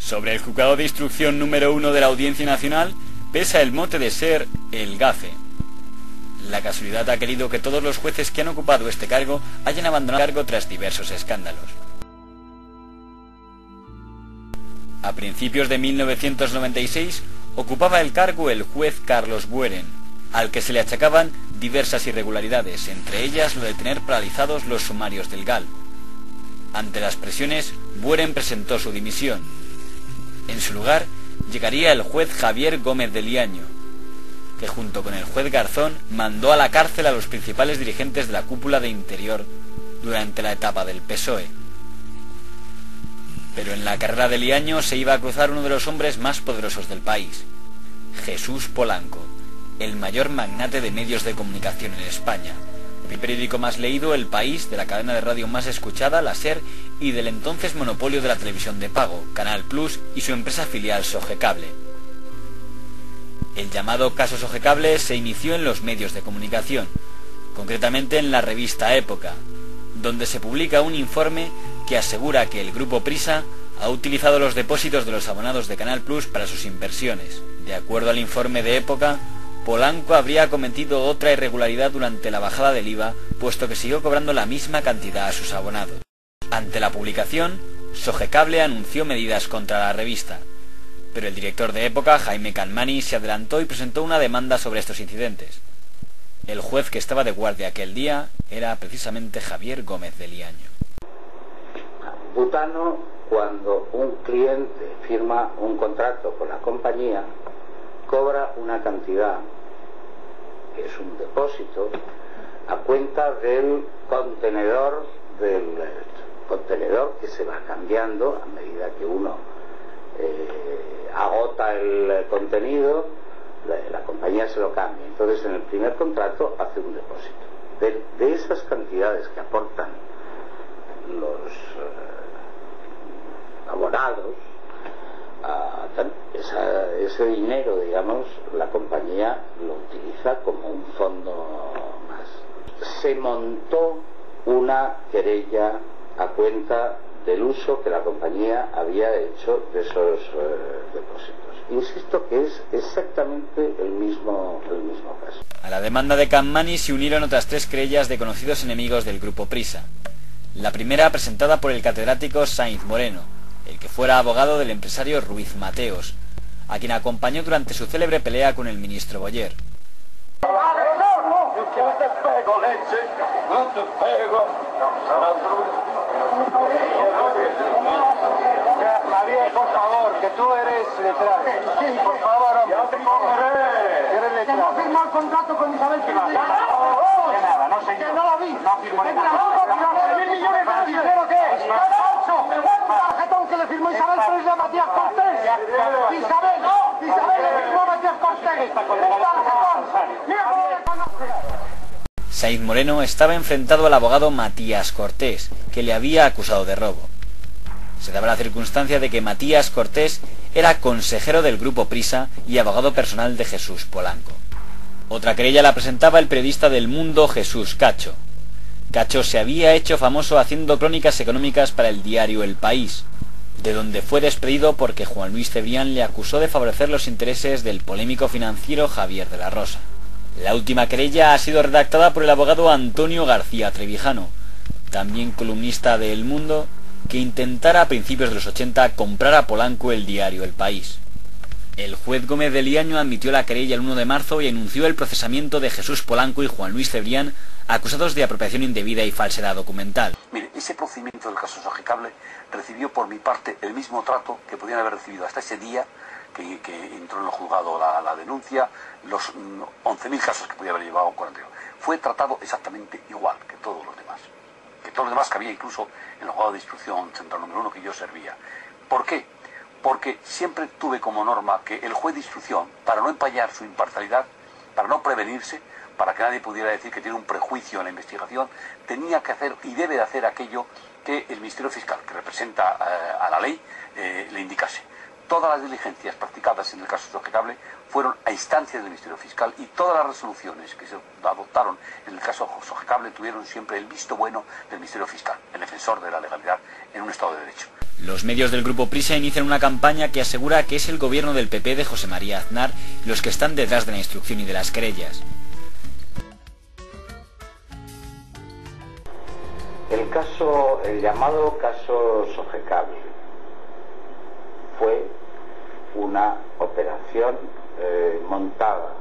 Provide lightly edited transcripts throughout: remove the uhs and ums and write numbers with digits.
Sobre el juzgado de instrucción número 1 de la Audiencia Nacional pesa el mote de ser el GAFE. La casualidad ha querido que todos los jueces que han ocupado este cargo hayan abandonado el cargo tras diversos escándalos. A principios de 1996 ocupaba el cargo el juez Carlos Bueren, al que se le achacaban diversas irregularidades, entre ellas lo de tener paralizados los sumarios del GAL. Ante las presiones, Bueren presentó su dimisión. En su lugar llegaría el juez Javier Gómez de Liaño, que junto con el juez Garzón mandó a la cárcel a los principales dirigentes de la cúpula de Interior durante la etapa del PSOE. Pero en la carrera de Liaño se iba a cruzar uno de los hombres más poderosos del país, Jesús Polanco, el mayor magnate de medios de comunicación en España, el periódico más leído, El País, de la cadena de radio más escuchada, la SER, y del entonces monopolio de la televisión de pago, Canal Plus, y su empresa filial Sogecable. El llamado caso Sogecable se inició en los medios de comunicación, concretamente en la revista Época, donde se publica un informe que asegura que el Grupo Prisa ha utilizado los depósitos de los abonados de Canal Plus para sus inversiones. De acuerdo al informe de Época, Polanco habría cometido otra irregularidad durante la bajada del IVA, puesto que siguió cobrando la misma cantidad a sus abonados. Ante la publicación, Sogecable anunció medidas contra la revista, pero el director de Época, Jaime Canmani, se adelantó y presentó una demanda sobre estos incidentes. El juez que estaba de guardia aquel día era precisamente Javier Gómez de Liaño. Butano, cuando un cliente firma un contrato con la compañía, cobra una cantidad, que es un depósito, a cuenta del contenedor que se va cambiando a medida que uno agota el contenido, la compañía se lo cambia. Entonces en el primer contrato hace un depósito. De esas cantidades que aportan los abonados, ese dinero, digamos, la compañía lo utiliza como un fondo más. Se montó una querella a cuenta del uso que la compañía había hecho de esos depósitos. Insisto que es exactamente el mismo caso. A la demanda de Canmani se unieron otras 3 querellas de conocidos enemigos del Grupo Prisa. La primera presentada por el catedrático Sainz Moreno, el que fuera abogado del empresario Ruiz Mateos, a quien acompañó durante su célebre pelea con el ministro Boyer. No te pego, leche, no te pego. Javier, por favor, que tú eres letrado. Sí, por favor, hombre. Eres letrado. No firmó el contrato con Isabel Pilar. Que nada, no sé. Que no lo vi. No firmó nada. ¿1.000 millones de dinero qué es? Tarjetón que le firmó Isabel, pero es de Matías Cortés. Isabel le firmó a Matías Cortés. Mira cómo le conoce. Sainz Moreno estaba enfrentado al abogado Matías Cortés, que le había acusado de robo. Se daba la circunstancia de que Matías Cortés era consejero del Grupo Prisa y abogado personal de Jesús Polanco. Otra querella la presentaba el periodista del Mundo Jesús Cacho. Cacho se había hecho famoso haciendo crónicas económicas para el diario El País, de donde fue despedido porque Juan Luis Cebrián le acusó de favorecer los intereses del polémico financiero Javier de la Rosa. La última querella ha sido redactada por el abogado Antonio García Trevijano, también columnista de El Mundo, que intentara a principios de los 80 comprar a Polanco el diario El País. El juez Gómez de Liaño admitió la querella el 1 de marzo y anunció el procesamiento de Jesús Polanco y Juan Luis Cebrián, acusados de apropiación indebida y falsedad documental. Mire, ese procedimiento del caso Sogecable recibió por mi parte el mismo trato que podían haber recibido hasta ese día que entró en el juzgado la denuncia, los 11.000 casos que podía haber llevado con anterior. Fue tratado exactamente igual que todos los demás. Que todos los demás que había incluso en el juzgado de instrucción central número 1 que yo servía. ¿Por qué? Porque siempre tuve como norma que el juez de instrucción, para no empañar su imparcialidad, para no prevenirse, para que nadie pudiera decir que tiene un prejuicio en la investigación, tenía que hacer y debe de hacer aquello que el Ministerio Fiscal, que representa a la ley, le indicase. todas las diligencias practicadas en el caso Sogecable fueron a instancias del Ministerio Fiscal y todas las resoluciones que se adoptaron en el caso Sogecable tuvieron siempre el visto bueno del Ministerio Fiscal, el defensor de la legalidad en un Estado de Derecho. Los medios del Grupo Prisa inician una campaña que asegura que es el gobierno del PP de José María Aznar los que están detrás de la instrucción y de las querellas. El llamado caso Sogecable fue una operación montada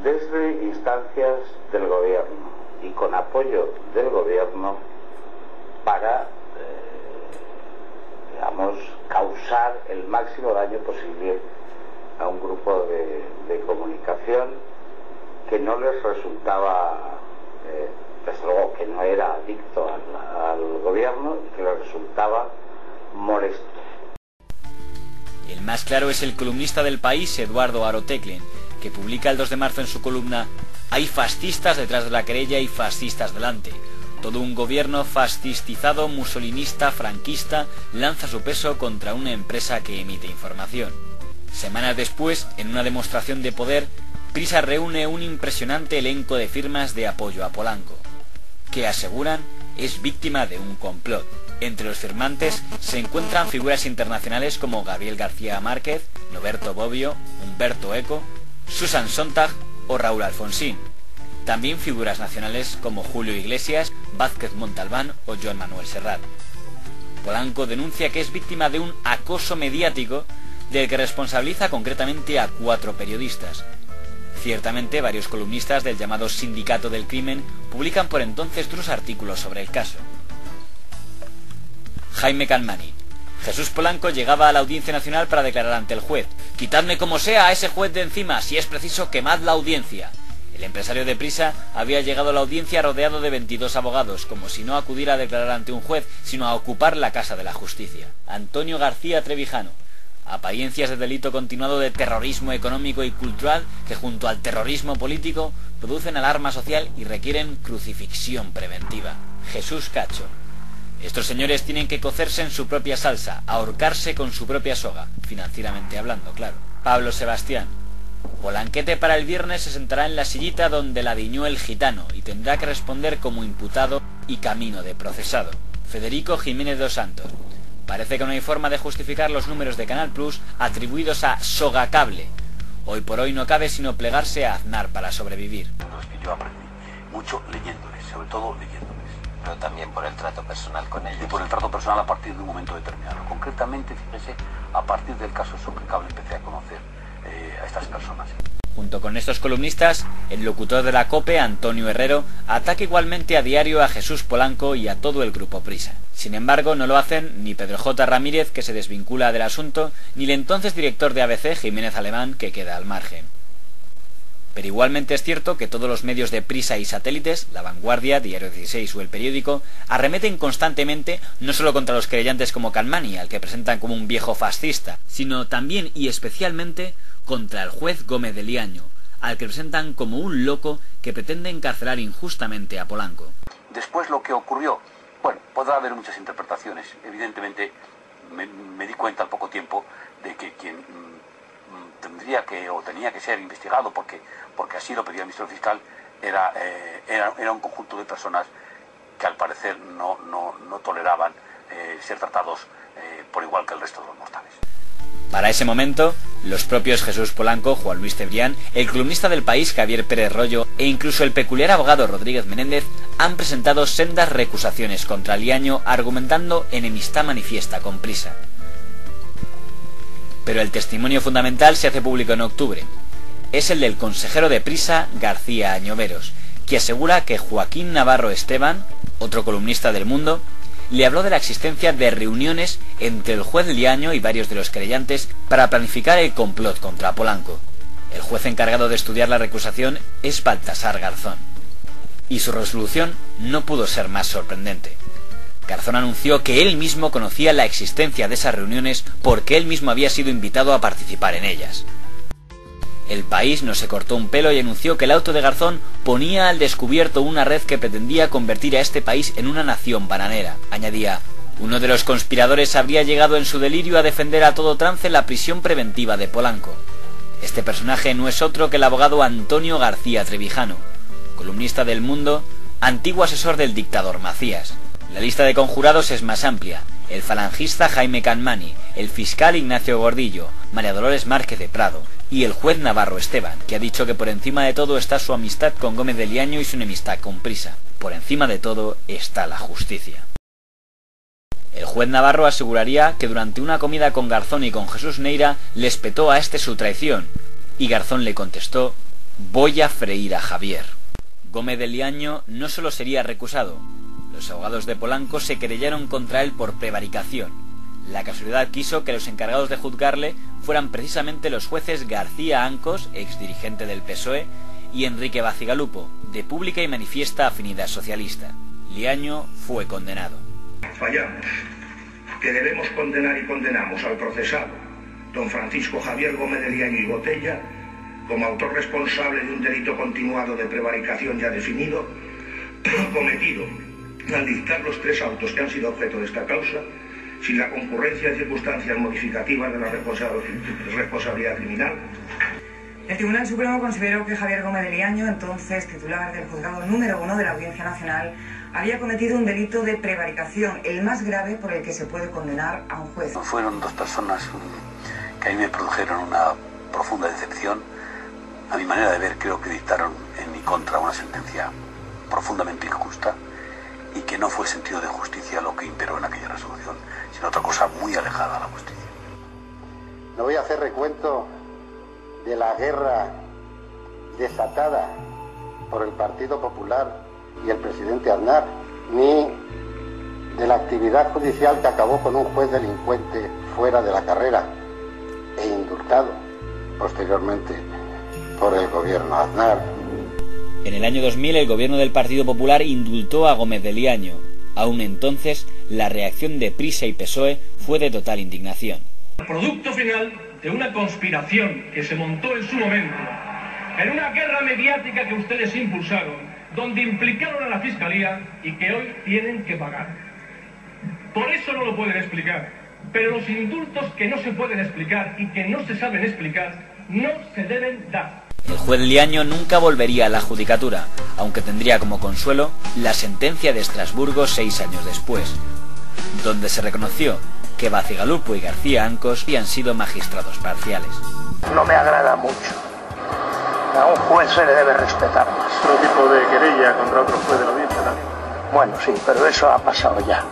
desde instancias del gobierno y con apoyo del gobierno para, digamos, causar el máximo daño posible a un grupo de comunicación que no les resultaba, desde luego que no era adicto al gobierno y que les resultaba molesto. El más claro es el columnista del País, Eduardo Aroteclen, que publica el 2 de marzo en su columna «Hay fascistas detrás de la querella y fascistas delante. Todo un gobierno fascistizado, musolinista, franquista, lanza su peso contra una empresa que emite información». Semanas después, en una demostración de poder, Prisa reúne un impresionante elenco de firmas de apoyo a Polanco, que aseguran es víctima de un complot. Entre los firmantes se encuentran figuras internacionales como Gabriel García Márquez, Noberto Bobbio, Humberto Eco, Susan Sontag o Raúl Alfonsín. También figuras nacionales como Julio Iglesias, Vázquez Montalbán o Joan Manuel Serrat. Polanco denuncia que es víctima de un acoso mediático del que responsabiliza concretamente a 4 periodistas. Ciertamente, varios columnistas del llamado Sindicato del Crimen publican por entonces duros artículos sobre el caso. Jaime Canmani. Jesús Polanco llegaba a la Audiencia Nacional para declarar ante el juez. «Quitadme como sea a ese juez de encima, si es preciso, quemad la audiencia». El empresario de Prisa había llegado a la audiencia rodeado de 22 abogados, como si no acudiera a declarar ante un juez, sino a ocupar la Casa de la Justicia. Antonio García Trevijano. Apariencias de delito continuado de terrorismo económico y cultural que junto al terrorismo político producen alarma social y requieren crucifixión preventiva. Jesús Cacho. Estos señores tienen que cocerse en su propia salsa, ahorcarse con su propia soga, financieramente hablando, claro. Pablo Sebastián. Polanquete para el viernes se sentará en la sillita donde la diñó el gitano y tendrá que responder como imputado y camino de procesado. Federico Jiménez dos Santos. Parece que no hay forma de justificar los números de Canal Plus atribuidos a Sogacable. Hoy por hoy no cabe sino plegarse a Aznar para sobrevivir. Los que yo aprendí mucho leyéndoles, sobre todo leyéndoles. Pero también por el trato personal con ellos. Y por el trato personal a partir de un momento determinado. Concretamente, fíjese, a partir del caso Sogecable empecé a conocer a estas personas. Junto con estos columnistas, el locutor de la COPE, Antonio Herrero, ataca igualmente a diario a Jesús Polanco y a todo el Grupo Prisa. Sin embargo, no lo hacen ni Pedro J. Ramírez, que se desvincula del asunto, ni el entonces director de ABC, Jiménez Alemán, que queda al margen. Pero igualmente es cierto que todos los medios de Prisa y satélites, La Vanguardia, Diario 16 o El Periódico, arremeten constantemente no solo contra los querellantes como Canmani, al que presentan como un viejo fascista, sino también y especialmente contra el juez Gómez de Liaño, al que presentan como un loco que pretende encarcelar injustamente a Polanco. Después lo que ocurrió, bueno, podrá haber muchas interpretaciones. Evidentemente me di cuenta al poco tiempo de que quien tendría que o tenía que ser investigado porque así lo pedía el Ministerio Fiscal era un conjunto de personas que al parecer no toleraban ser tratados por igual que el resto de los mortales. Para ese momento, los propios Jesús Polanco, Juan Luis Cebrián, el columnista del País Javier Pérez Royo e incluso el peculiar abogado Rodríguez Menéndez han presentado sendas recusaciones contra Liaño argumentando enemistad manifiesta con Prisa. Pero el testimonio fundamental se hace público en octubre. Es el del consejero de Prisa, García Añoveros, que asegura que Joaquín Navarro Esteban, otro columnista del Mundo, le habló de la existencia de reuniones entre el juez Liaño y varios de los querellantes para planificar el complot contra Polanco. El juez encargado de estudiar la recusación es Baltasar Garzón. Y su resolución no pudo ser más sorprendente. Garzón anunció que él mismo conocía la existencia de esas reuniones porque él mismo había sido invitado a participar en ellas. El País no se cortó un pelo y anunció que el auto de Garzón ponía al descubierto una red que pretendía convertir a este país en una nación bananera. Añadía, Uno de los conspiradores habría llegado en su delirio a defender a todo trance la prisión preventiva de Polanco. Este personaje no es otro que el abogado Antonio García Trevijano, columnista del Mundo, antiguo asesor del dictador Macías. La lista de conjurados es más amplia: el falangista Jaime Canmani, el fiscal Ignacio Gordillo, María Dolores Márquez de Prado y el juez Navarro Esteban, que ha dicho que por encima de todo está su amistad con Gómez de Liaño y su enemistad con Prisa. Por encima de todo está la justicia. El juez Navarro aseguraría que durante una comida con Garzón y con Jesús Neira le espetó a este su traición, y Garzón le contestó: «Voy a freír a Javier». Gómez de Liaño no solo sería recusado, los abogados de Polanco se querellaron contra él por prevaricación. La casualidad quiso que los encargados de juzgarle fueran precisamente los jueces García Ancos, exdirigente del PSOE, y Enrique Bacigalupo, de pública y manifiesta afinidad socialista. Liaño fue condenado. Fallamos, que debemos condenar y condenamos al procesado don Francisco Javier Gómez de Liaño y Botella como autor responsable de un delito continuado de prevaricación ya definido, cometido al dictar los 3 autos que han sido objeto de esta causa, sin la concurrencia de circunstancias modificativas de la responsabilidad criminal. El Tribunal Supremo consideró que Javier Gómez de Liaño, entonces titular del juzgado número 1 de la Audiencia Nacional, había cometido un delito de prevaricación, el más grave por el que se puede condenar a un juez. Fueron 2 personas que a mí me produjeron una profunda decepción. A mi manera de ver, creo que dictaron en mi contra una sentencia profundamente injusta y que no fue sentido de justicia lo que imperó en aquella resolución, sino otra cosa muy alejada a la justicia. No voy a hacer recuento de la guerra desatada por el Partido Popular y el presidente Aznar, ni de la actividad judicial que acabó con un juez delincuente fuera de la carrera e indultado posteriormente por el gobierno Aznar. En el año 2000 el gobierno del Partido Popular indultó a Gómez de Liaño. Aún entonces, la reacción de Prisa y PSOE fue de total indignación. Producto final de una conspiración que se montó en su momento, en una guerra mediática que ustedes impulsaron, donde implicaron a la Fiscalía y que hoy tienen que pagar. Por eso no lo pueden explicar, pero los indultos que no se pueden explicar y que no se saben explicar, no se deben dar. El juez Liaño nunca volvería a la judicatura, aunque tendría como consuelo la sentencia de Estrasburgo 6 años después, donde se reconoció que Bacigalupo y García Ancos habían sido magistrados parciales. No me agrada mucho. A un juez se le debe respetar más. Otro tipo de querella contra otro juez de la audiencia también. Bueno, sí, pero eso ha pasado ya.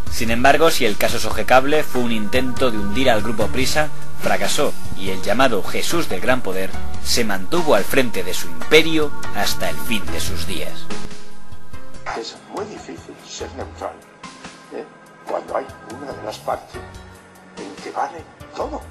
Sin embargo, si el caso Sogecable fue un intento de hundir al grupo Prisa, fracasó y el llamado Jesús del Gran Poder se mantuvo al frente de su imperio hasta el fin de sus días. Es muy difícil ser neutral, cuando hay una de las partes en que vale todo.